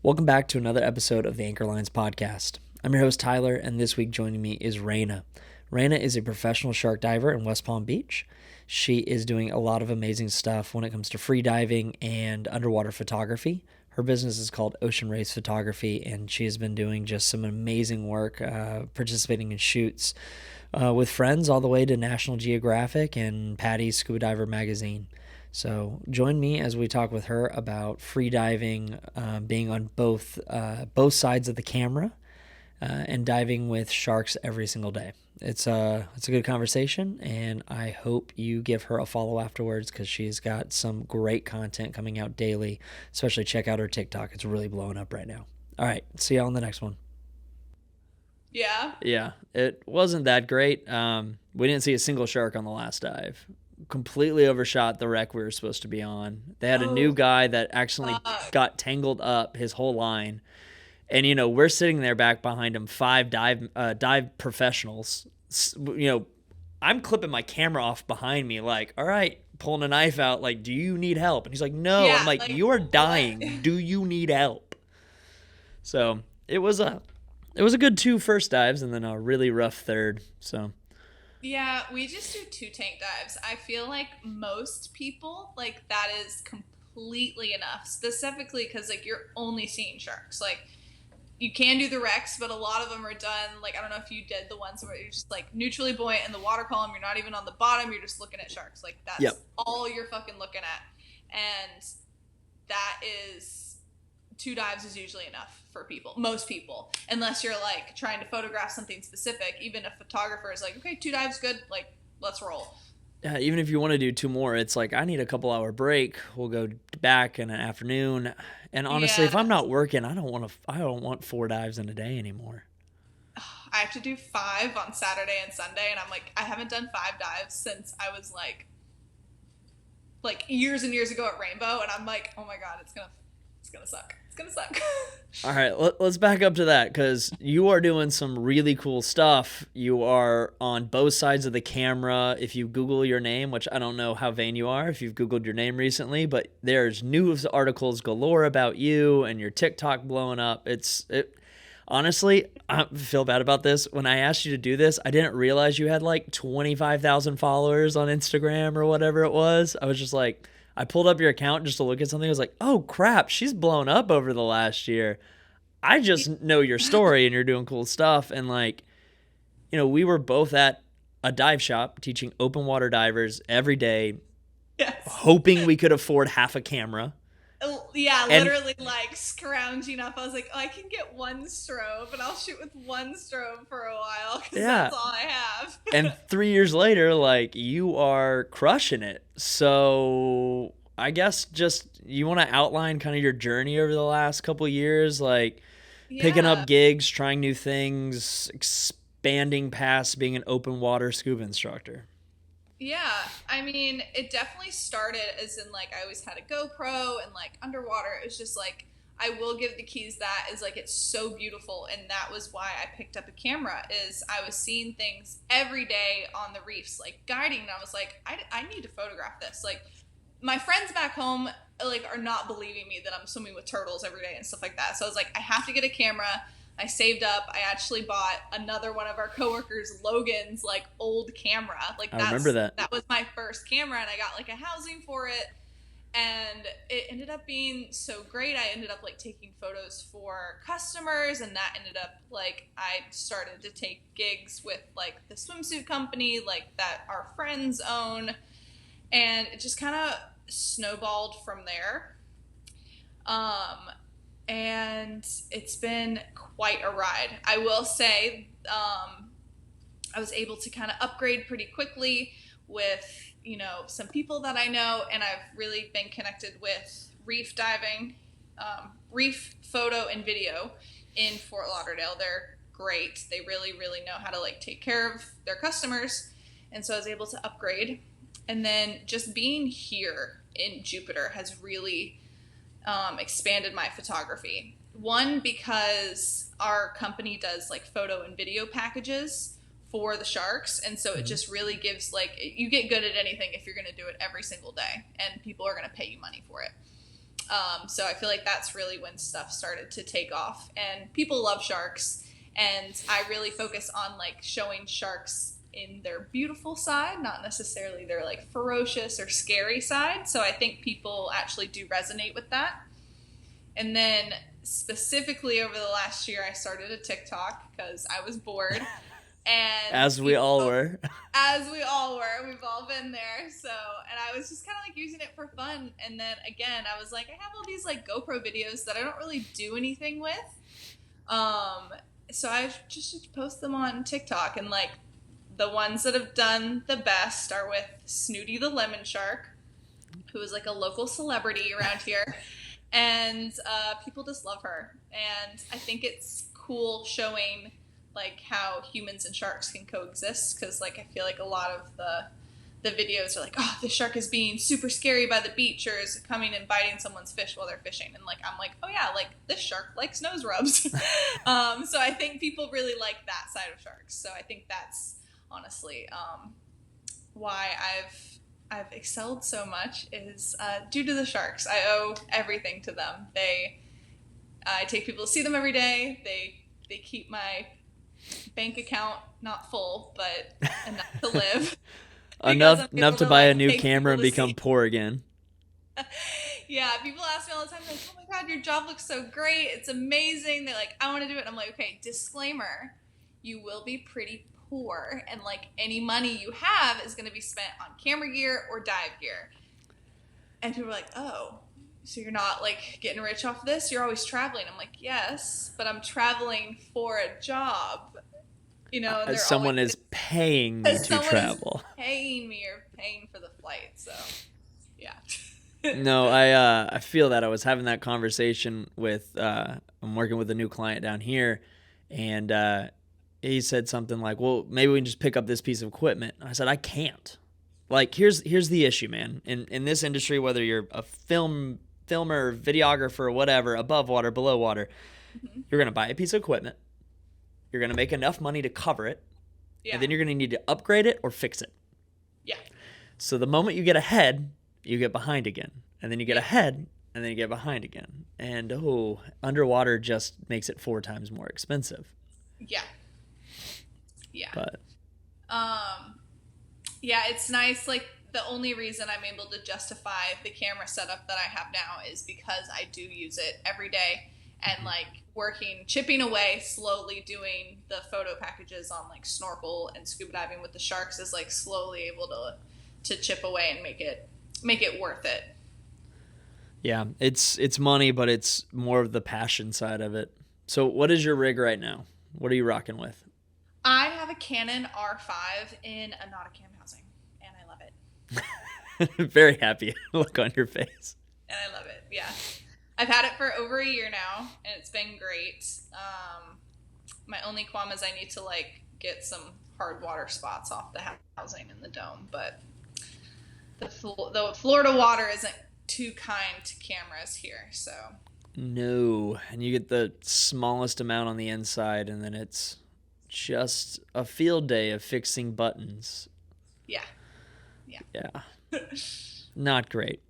Welcome back to another episode of the Anchor Lines podcast. I'm your host, Tyler, and this week joining me is Rayna. Rayna is a professional shark diver in West Palm Beach. She is doing a lot of amazing stuff when it comes to free diving and underwater photography. Her business is called Ocean Race Photography, and she has been doing just some amazing work, participating in shoots with friends all the way to National Geographic and Patty's Scuba Diver magazine. So join me as we talk with her about free diving, being on both sides of the camera, and diving with sharks every single day. It's a good conversation, and I hope you give her a follow afterwards because she's got some great content coming out daily. Especially check out her TikTok; it's really blowing up right now. All right, see y'all on the next one. Yeah. Yeah, it wasn't that great. We didn't see a single shark on the last dive. Completely overshot the wreck we were supposed to be on. They had a new Oh, guy that accidentally fuck. got tangled up his whole line. And, we're sitting there back behind him, five dive professionals. I'm clipping my camera off behind me, like, all right, pulling a knife out, like, do you need help? And he's like, no. I'm Yeah, like, like you are what? dying. Do you need help? So it was a good two first dives and then a really rough third. So Yeah, we just do two tank dives. I feel like most people, like, that is completely enough, specifically because, like, you're only seeing sharks. Like, you can do the wrecks, but a lot of them are done. Like, I don't know if you did the ones where you're just, like, neutrally buoyant in the water column. You're not even on the bottom. You're just looking at sharks. Like, that's yep. all you're fucking looking at. And that is two dives is usually enough for people, most people, unless you're like trying to photograph something specific. Even a photographer is like, okay, two dives, good, like let's roll. Even if you want to do two more, it's like I need a couple-hour break. We'll go back in an afternoon. And honestly, Yeah, if I'm not working, I don't want four dives in a day anymore. I have to do five on Saturday and Sunday, and I'm like, I haven't done five dives since I was like years and years ago at Rainbow, and I'm like, oh my god, it's gonna suck. It's gonna suck. All right, let's back up to that because you are doing some really cool stuff. You are on both sides of the camera. If you Google your name, which I don't know how vain you are if you've Googled your name recently, but there's news articles galore about you and your TikTok blowing up. Honestly, I feel bad about this. When I asked you to do this, I didn't realize you had like 25,000 followers on Instagram or whatever it was. I was just like, I pulled up your account just to look at something. I was like, oh crap, she's blown up over the last year. I just know your story and you're doing cool stuff. And like, we were both at a dive shop teaching open water divers every day, Yes. hoping we could afford half a camera. Yeah, And literally like scrounging up. I was like, oh, I can get one strobe, and I'll shoot with one strobe for a while because yeah, that's all I have. and 3 years later, like you are crushing it. So I guess just you want to outline kind of your journey over the last couple of years, like picking up Yeah, gigs, trying new things, expanding past being an open water scuba instructor. yeah. I mean, it definitely started as in like I always had a GoPro and like underwater. It was just like I will give the keys that is like it's so beautiful, and that was why I picked up a camera. Is I was seeing things every day on the reefs, like guiding, and I was like, I need to photograph this. Like my friends back home like are not believing me that I'm swimming with turtles every day and stuff like that. So I was like, I have to get a camera. I saved up. I actually bought another one of our coworkers, Logan's like old camera. Like I remember that. that was my first camera, and I got like a housing for it, and it ended up being so great. I ended up like taking photos for customers, and that ended up like I started to take gigs with like the swimsuit company like that our friends own, and it just kind of snowballed from there. Um, and it's been quite a ride. I will say, I was able to kind of upgrade pretty quickly with some people that I know, and I've really been connected with reef diving, reef photo and video in Fort Lauderdale. They're great. They really really know how to like take care of their customers, and so I was able to upgrade. And then just being here in Jupiter has really expanded my photography. One, because our company does like photo and video packages for the sharks, and so it Mhm. just really gives like you get good at anything if you're going to do it every single day, and people are going to pay you money for it. So I feel like that's really when stuff started to take off, and people love sharks. And I really focus on like showing sharks in their beautiful side, not necessarily their like ferocious or scary side. So I think people actually do resonate with that. And then specifically over the last year, I started a TikTok because I was bored. And As we all were. as we all were, we've all been there. So, and I was just kind of like using it for fun. And then again, I was like, I have all these like GoPro videos that I don't really do anything with. So I just post them on TikTok, and like the ones that have done the best are with Snooty the lemon shark, who is like a local celebrity around here, and people just love her. And I think it's cool showing like how humans and sharks can coexist, because like I feel like a lot of the videos are like, oh, the shark is being super scary by the beach, or is coming and biting someone's fish while they're fishing. And like, I'm like, oh yeah, like this shark likes nose rubs. So I think people really like that side of sharks. So I think that's honestly why I've excelled so much, is due to the sharks. I owe everything to them. I take people to see them every day. They keep my bank account not full, but enough to live. enough to buy a new camera and become poor again. Yeah, people ask me all the time, like, oh my God, your job looks so great. It's amazing. They're like, I want to do it. I'm like, okay, disclaimer, you will be pretty poor. And like any money you have is going to be spent on camera gear or dive gear. And people are like, oh, so you're not like getting rich off this? You're always traveling. I'm like, yes, but I'm traveling for a job. You know, and someone is paying me to travel. Paying me or paying for the flight. So, yeah. No, I feel that. I was having that conversation with I'm working with a new client down here, and he said something like, "Well, maybe we can just pick up this piece of equipment." I said, "I can't." Like, here's the issue, man. In this industry, whether you're a filmer, videographer, or whatever, above water, below water, you're gonna buy a piece of equipment. You're going to make enough money to cover it, and then you're going to need to upgrade it or fix it. Yeah. So the moment you get ahead, you get behind again. And then you get ahead, and then you get behind again. And, underwater just makes it 4 times more expensive. Yeah. Yeah. But. Yeah, it's nice. Like, the only reason I'm able to justify the camera setup that I have now is because I do use it every day. And like chipping away slowly, doing the photo packages on like snorkel and scuba diving with the sharks is like slowly able to chip away and make it worth it. Yeah, it's money, but it's more of the passion side of it. So what is your rig right now? What are you rocking with? I have a Canon R5 in a Nauticam housing, and I love it. Very happy look on your face. And I love it. Yeah. I've had it for over a year now, and it's been great. My only qualm is I need to like get some hard water spots off the housing in the dome, but the Florida water isn't too kind to cameras here, so. No, and you get the smallest amount on the inside, and then it's just a field day of fixing buttons. Yeah. Not great.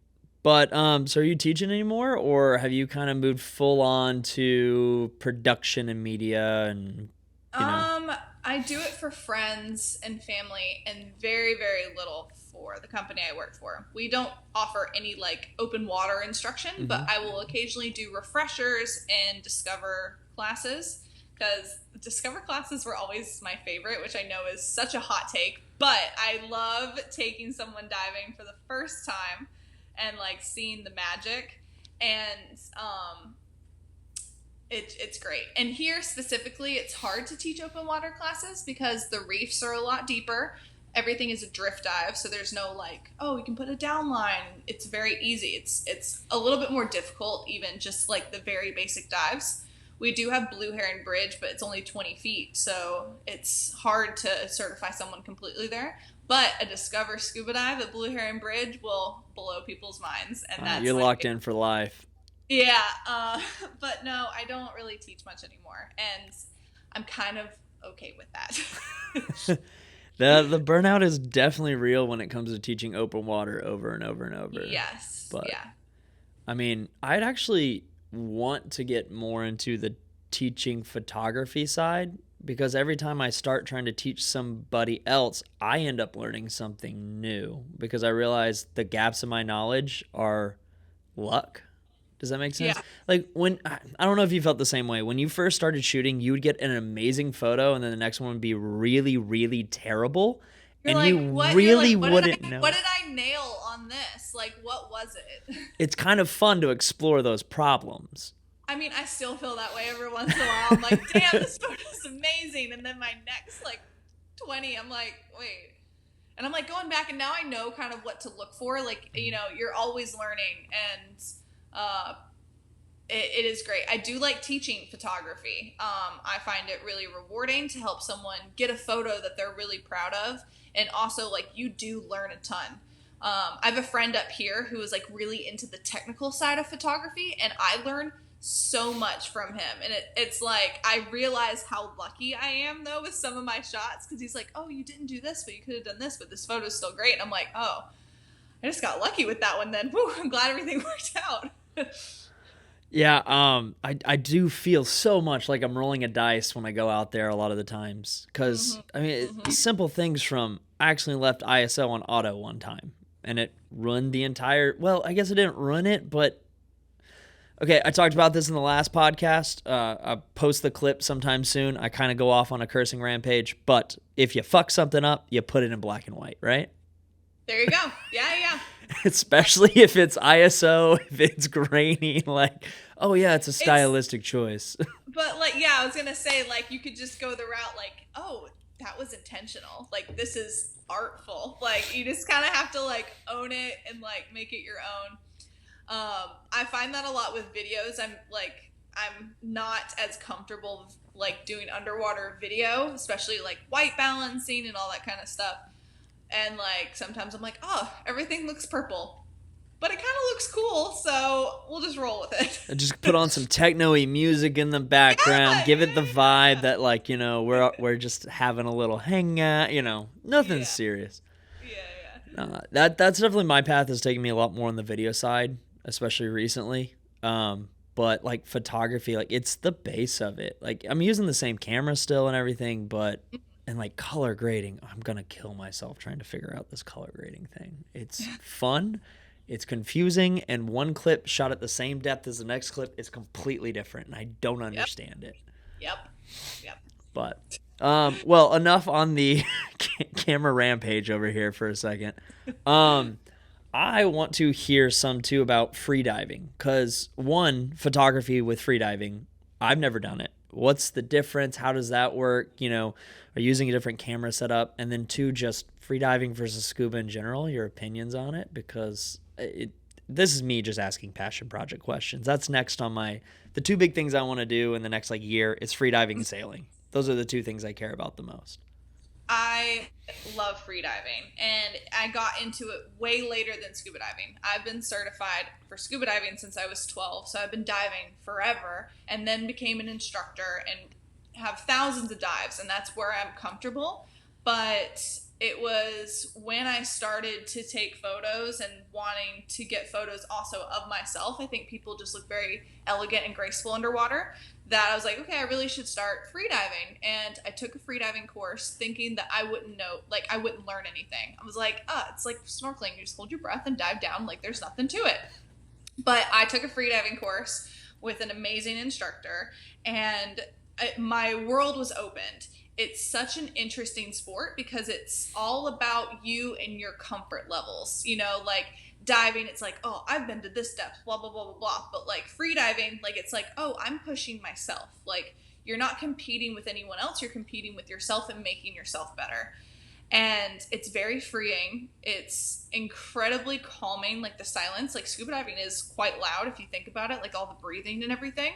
But so are you teaching anymore, or have you kind of moved full on to production and media and I do it for friends and family, and very, very little for the company I work for. We don't offer any like open water instruction, but I will occasionally do refreshers and Discover classes, because Discover classes were always my favorite, which I know is such a hot take, but I love taking someone diving for the first time and like seeing the magic, and it's great. And here specifically, it's hard to teach open water classes because the reefs are a lot deeper. Everything is a drift dive, so there's no like, oh, you can put a down line. It's very easy. It's a little bit more difficult, even just like the very basic dives. We do have Blue Heron Bridge, but it's only 20 feet, so it's hard to certify someone completely there. But a Discover scuba dive at Blue Heron Bridge will blow people's minds, and that's you're locked in for life. Yeah, but no, I don't really teach much anymore, and I'm kind of okay with that. The burnout is definitely real when it comes to teaching open water over and over and over. Yes, but yeah. I mean, I'd actually want to get more into the teaching photography side because every time I start trying to teach somebody else, I end up learning something new because I realize the gaps in my knowledge are luck. Does that make sense? Yeah. Like when I don't know if you felt the same way. When you first started shooting, you would get an amazing photo and then the next one would be really, really terrible. You're And you like, what? You're really like, wouldn't what know. did I nail on this? Like, what was it? It's kind of fun to explore those problems. I mean, I still feel that way every once in a while. I'm like, damn, this photo's amazing. And then my next like 20, I'm like, wait. And I'm like going back and now I know kind of what to look for. Like, you know, you're always learning and uh, it is great. I do like teaching photography. I find it really rewarding to help someone get a photo that they're really proud of. And also, like, you do learn a ton. I have a friend up here who is like really into the technical side of photography, and I learn so much from him. And it's like, I realize how lucky I am though with some of my shots because he's like, oh, you didn't do this, but you could have done this, but this photo's still great. And I'm like, oh, I just got lucky with that one then. Woo, I'm glad everything worked out. Yeah, I do feel so much like I'm rolling a dice when I go out there a lot of the times. Because, Mm-hmm. I mean, Mm-hmm. simple things from I actually left ISO on auto one time and it ruined the entire. Well, I guess it didn't ruin it, but. Okay, I talked about this in the last podcast. I'll post the clip sometime soon. I kind of go off on a cursing rampage, but if you fuck something up, you put it in black and white, right? There you go. Yeah, yeah. Especially if it's ISO, if it's grainy, like, oh yeah, it's a It's stylistic choice. But like, yeah, I was gonna say like you could just go the route like, oh, that was intentional. Like this is artful. Like you just kind of have to like own it and like make it your own. I find that a lot with videos. I'm not as comfortable like doing underwater video, especially like white balancing and all that kind of stuff. And like sometimes I'm like, oh, everything looks purple, but it kind of looks cool, so we'll just roll with And just it. put on some techno-y music in the background, Yeah, give it the vibe yeah, that like, we're just having a little hangout, nothing yeah, serious. yeah, yeah, That's definitely my path is taking me a lot more on the video side, especially recently. But like photography, like it's the base of it. Like I'm using the same camera still and everything, but and like color grading, I'm gonna kill myself trying to figure out this color grading thing. It's fun, it's confusing, and one clip shot at the same depth as the next clip is completely different, and I don't yep, understand it. yep, yep. But well, enough on the camera rampage over here for a second. Um, I want to hear some too about freediving because one, photography with freediving, I've never done it. What's the difference? How does that work? Are you using a different camera setup? And then two, just freediving versus scuba in general, your opinions on it because this is me just asking passion project questions. That's next on the two big things I want to do in the next like year is freediving and sailing. Those are the two things I care about the most. I love freediving, and I got into it way later than scuba diving. I've been certified for scuba diving since I was 12, so I've been diving forever, and then became an instructor and have thousands of dives, and that's where I'm comfortable. But it was when I started to take photos and wanting to get photos also of myself. I think people just look very elegant and graceful underwater that I was like, okay, I really should start freediving. And I took a freediving course thinking that I wouldn't know, like I wouldn't learn anything. I was like, it's like snorkeling. You just hold your breath and dive down like there's nothing to it. But I took a freediving course with an amazing instructor and my world was opened. It's such an interesting sport because it's all about you and your comfort levels. Like diving, it's like, oh, I've been to this depth, blah, blah, blah, blah, blah. But like free diving, like it's like, oh, I'm pushing myself. Like you're not competing with anyone else. You're competing with yourself and making yourself better. And it's very freeing. It's incredibly calming, like the silence. Like scuba diving is quite loud if you think about it, like all the breathing and everything.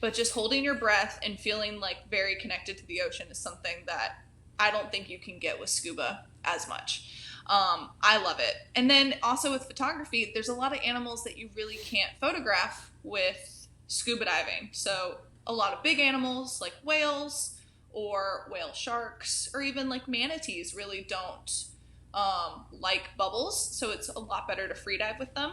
But just holding your breath and feeling like very connected to the ocean is something that I don't think you can get with scuba as much. I love it. And then also with photography, there's a lot of animals that you really can't photograph with scuba diving. So a lot of big animals like whales or whale sharks or even like manatees really don't like bubbles. So it's a lot better to free dive with them.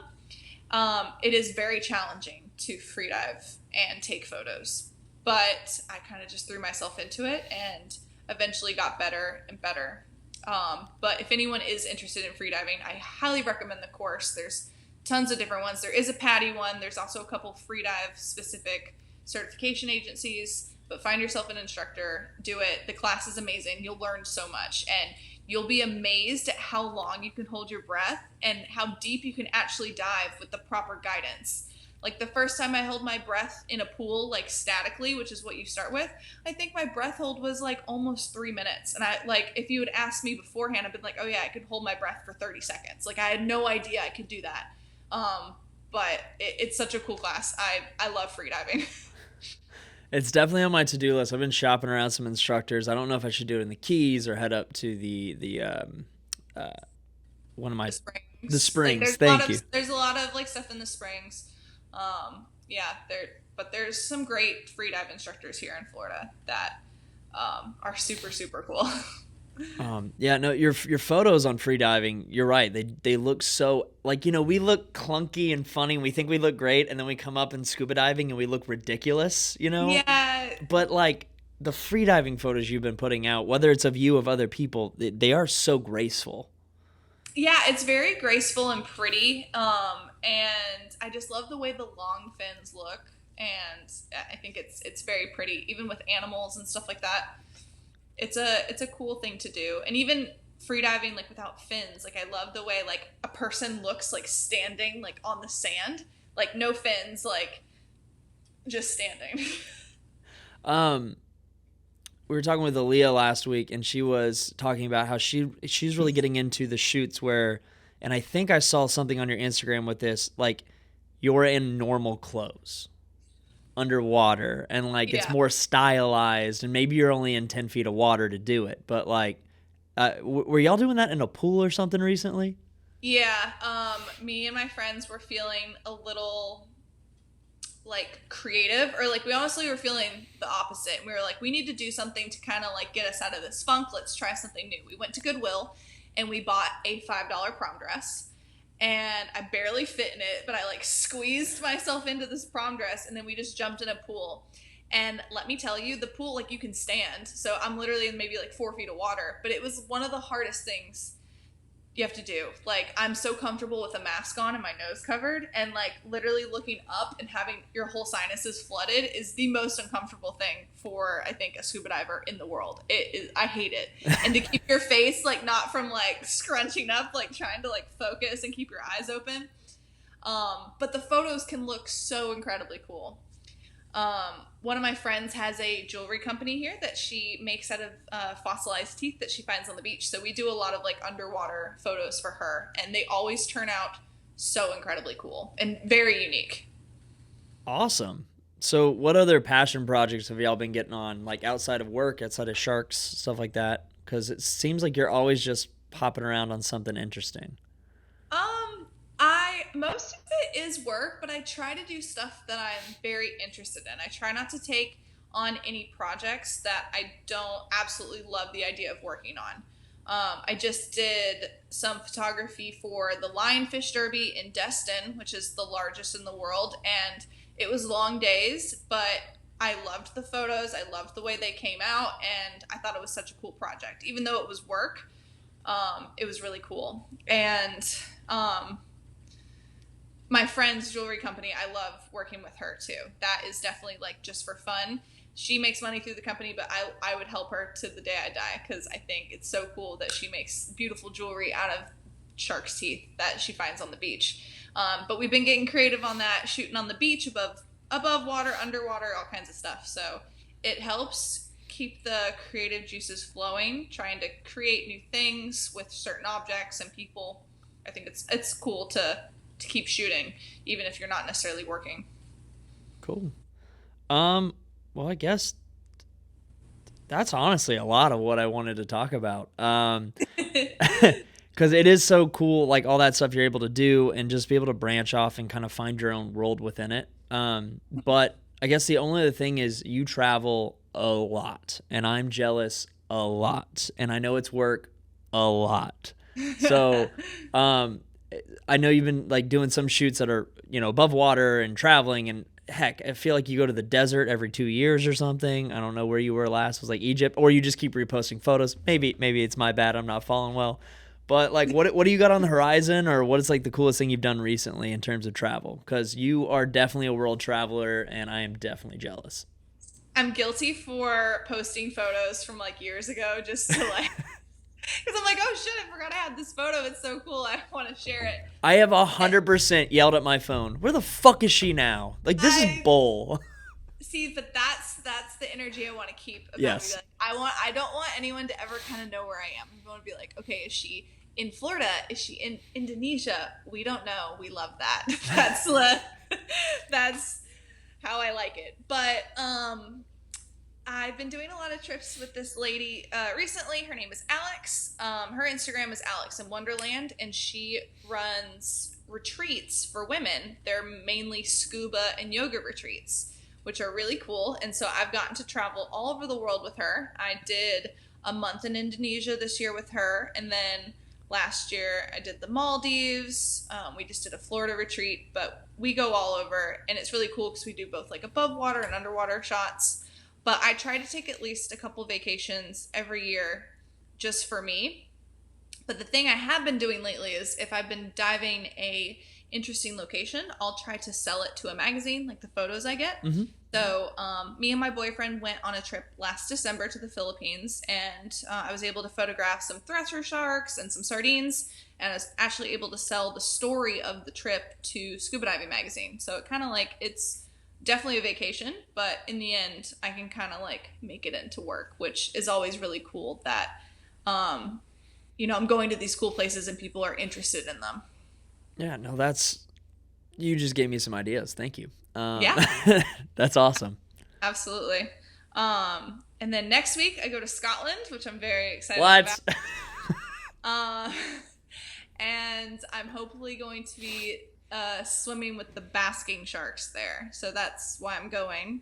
It is very challenging to freedive and take photos, but I kind of just threw myself into it and eventually got better and better. But if anyone is interested in freediving, I highly recommend the course. There's tons of different ones. There is a PADI one. There's also a couple freedive specific certification agencies. But find yourself an instructor, do it. The class is amazing. You'll learn so much, and you'll be amazed at how long you can hold your breath and how deep you can actually dive with the proper guidance. Like the first time I held my breath in a pool, like statically, which is what you start with, I think my breath hold was like almost 3 minutes. And I like, if you had asked me beforehand, I'd been like, oh yeah, I could hold my breath for 30 seconds. Like I had no idea I could do that. But it's such a cool class. I love freediving. It's definitely on my to-do list. I've been shopping around some instructors. I don't know if I should do it in the Keys or head up to uh, one of my The the springs. Like springs. Thank you. there's a lot of like stuff in the springs. Yeah, there's some great freedive instructors here in Florida that are super super cool. Yeah, no, your photos on freediving, you're right. They look so like we look clunky and funny and we think we look great, and then we come up in scuba diving and we look ridiculous. Yeah, But like the freediving photos you've been putting out, whether it's of you of other people, they are so graceful. yeah, it's very graceful and pretty. And I just love the way the long fins look, and I think it's very pretty, even with animals and stuff like that. It's a cool thing to do, and even freediving like without fins. Like I love the way like a person looks like standing like on the sand, like no fins, like just standing. Um, we were talking with Aaliyah last week, and she was talking about how she's really getting into the shoots where, and I think I saw something on your Instagram with this, like you're in normal clothes underwater, and like it's Yeah. more stylized, and maybe you're only in 10 feet of water to do it, but like, were y'all doing that in a pool or something recently? Yeah, me and my friends were feeling a little like creative, or like we honestly were feeling the opposite. We were like, we need to do something to kind of like get us out of this funk. Let's try something new. We went to Goodwill and we bought a $5 prom dress, and I barely fit in it, but I like squeezed myself into this prom dress, and then we just jumped in a pool. And let me tell you, the pool, like you can stand. So I'm literally in maybe like 4 feet of water, but it was one of the hardest things you have to do. Like I'm so comfortable with a mask on and my nose covered, and like literally looking up and having your whole sinuses flooded is the most uncomfortable thing for I think a scuba diver in the world. It is, I hate it. And to keep your face like not from like scrunching up, like trying to like focus and keep your eyes open. But the photos can look so incredibly cool. One of my friends has a jewelry company here that she makes out of fossilized teeth that she finds on the beach. So we do a lot of like underwater photos for her, and they always turn out so incredibly cool and very unique. Awesome. So what other passion projects have y'all been getting on, like outside of work, outside of sharks, stuff like that? Because it seems like you're always just popping around on something interesting. I most of it is work, but I try to do stuff that I'm very interested in. I try not to take on any projects that I don't absolutely love the idea of working on. I just did some photography for the Lionfish Derby in Destin, which is the largest in the world, and it was long days, but I loved the photos. I loved the way they came out, and I thought it was such a cool project. Even though it was work, it was really cool. And my friend's jewelry company, I love working with her too. That is definitely like just for fun. She makes money through the company, but I would help her to the day I die, because I think it's so cool that she makes beautiful jewelry out of shark's teeth that she finds on the beach. But we've been getting creative on that, shooting on the beach, above water, underwater, all kinds of stuff. So it helps keep the creative juices flowing, trying to create new things with certain objects and people. I think it's cool to keep shooting, even if you're not necessarily working. Cool. Well, I guess that's honestly a lot of what I wanted to talk about. Because it is so cool, like all that stuff you're able to do, and just be able to branch off and kind of find your own world within it. But I guess the only other thing is you travel a lot, and I'm jealous a lot, and I know it's work a lot. So, I know you've been like doing some shoots that are above water and traveling, and heck, I feel like you go to the desert every 2 years or something. I don't know where you were last. It was like Egypt, or you just keep reposting photos. Maybe it's my bad. I'm not following well. But like, what do you got on the horizon, or what is like the coolest thing you've done recently in terms of travel? Because you are definitely a world traveler, and I am definitely jealous. I'm guilty for posting photos from like years ago just to like, because I'm like, oh shit, I forgot I had this photo. It's so cool. I want to share it. I have 100% yelled at my phone. Where the fuck is she now? Like, this is I bull. see, but that's the energy I want to keep about me. Yes. Like, I don't want anyone to ever kind of know where I am. I want to be like, okay, is she in Florida? Is she in Indonesia? We don't know. We love that. That's how I like it. But I've been doing a lot of trips with this lady recently. Her name is Alex. Her Instagram is Alex in Wonderland, and she runs retreats for women. They're mainly scuba and yoga retreats, which are really cool. And so I've gotten to travel all over the world with her. I did a month in Indonesia this year with her, and then last year I did the Maldives. We just did a Florida retreat, but we go all over, and it's really cool because we do both like above water and underwater shots. But I try to take at least a couple vacations every year just for me. But the thing I have been doing lately is if I've been diving a interesting location, I'll try to sell it to a magazine, like the photos I get. Mm-hmm. So me and my boyfriend went on a trip last December to the Philippines, and I was able to photograph some thresher sharks and some sardines, and I was actually able to sell the story of the trip to Scuba Diving Magazine. So it kind of like, it's definitely a vacation, but in the end, I can kind of like make it into work, which is always really cool that, I'm going to these cool places and people are interested in them. Yeah, no, you just gave me some ideas. Thank you. Yeah, That's awesome. absolutely. And then next week I go to Scotland, which I'm very excited What? about. Uh, and I'm hopefully going to be swimming with the basking sharks there. So that's why I'm going.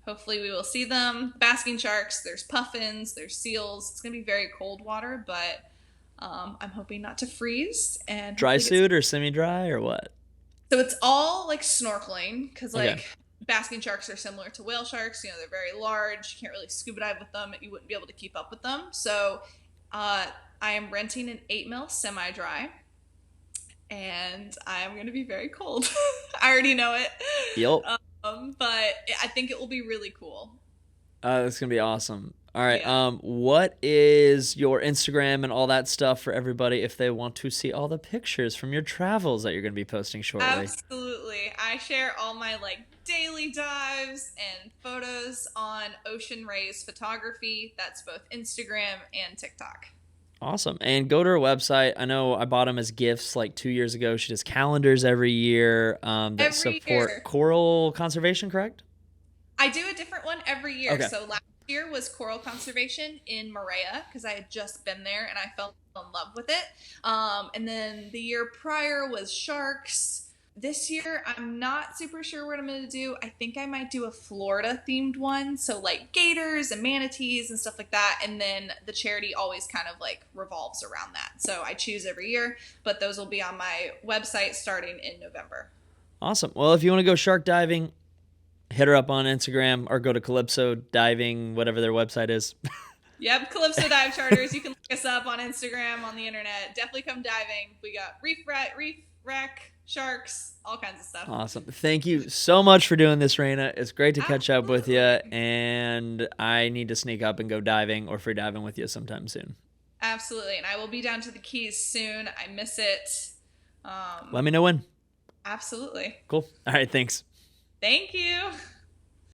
Hopefully we will see them. Basking sharks, there's puffins, there's seals. It's going to be very cold water, but I'm hoping not to freeze. And Dry suit or semi-dry or what? so it's all like snorkeling because like Okay. basking sharks are similar to whale sharks. They're very large. You can't really scuba dive with them. You wouldn't be able to keep up with them. So I am renting an 8 mil semi-dry, and I'm going to be very cold. I already know it. Yep. But I think it will be really cool. That's gonna be awesome. All right. Yeah. What is your Instagram and all that stuff for everybody if they want to see all the pictures from your travels that you're gonna be posting shortly? Absolutely. I share all my like daily dives and photos on Ocean Rays Photography. That's both Instagram and TikTok. Awesome. And go to her website. I know I bought them as gifts like 2 years ago. She does calendars every year that Every support year. coral conservation, correct? I do a different one every year. Okay. So last year was coral conservation in Moorea because I had just been there and I fell in love with it. And then the year prior was sharks. This year, I'm not super sure what I'm going to do. I think I might do a Florida themed one. So like gators and manatees and stuff like that. And then the charity always kind of like revolves around that. So I choose every year, but those will be on my website starting in November. Awesome. Well, if you want to go shark diving, hit her up on Instagram or go to Calypso Diving, whatever their website is. Yep, Calypso Dive Charters. You can look us up on Instagram, on the internet. Definitely come diving. We got reef wreck, sharks, all kinds of stuff. Awesome. Thank you so much for doing this, Rayna. It's great to catch up with you, Absolutely. and I need to sneak up and go diving or free diving with you sometime soon. Absolutely. And I will be down to the Keys soon. I miss it. Let me know when. Absolutely. Cool. All right, thanks. Thank you.